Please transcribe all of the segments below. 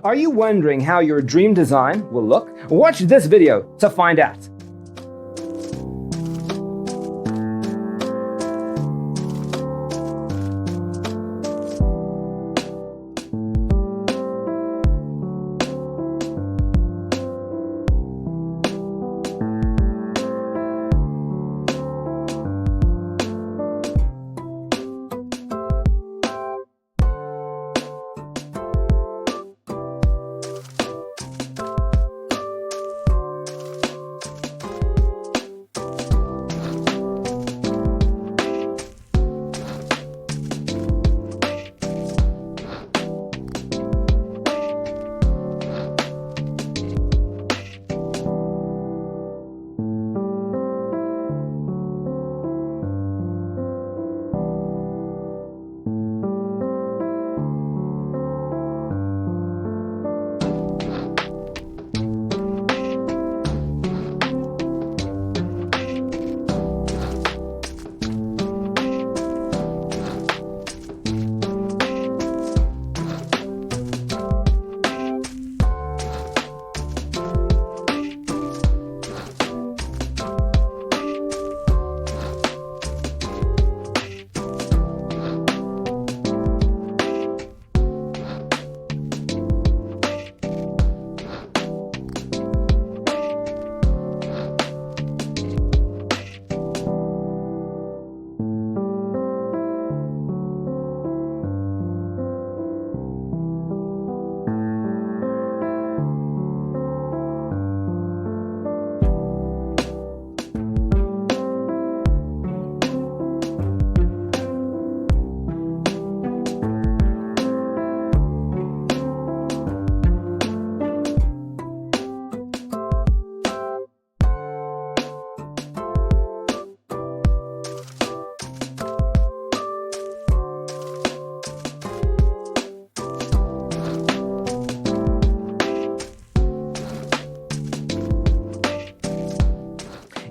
Are you wondering how your dream design will look? Watch this video to find out.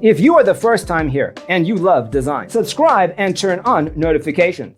If you are the first time here and you love design, subscribe and turn on notifications.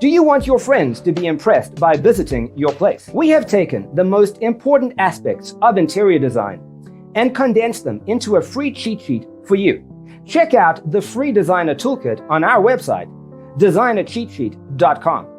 Do you want your friends to be impressed by visiting your place? We have taken the most important aspects of interior design and condensed them into a free cheat sheet for you. Check out the free designer toolkit on our website, designercheatsheet.com.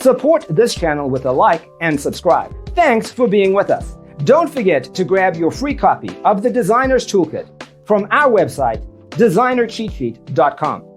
Support this channel with a like and subscribe. Thanks for being with us. Don't forget to grab your free copy of the Designer's Toolkit from our website, designercheatsheet.com.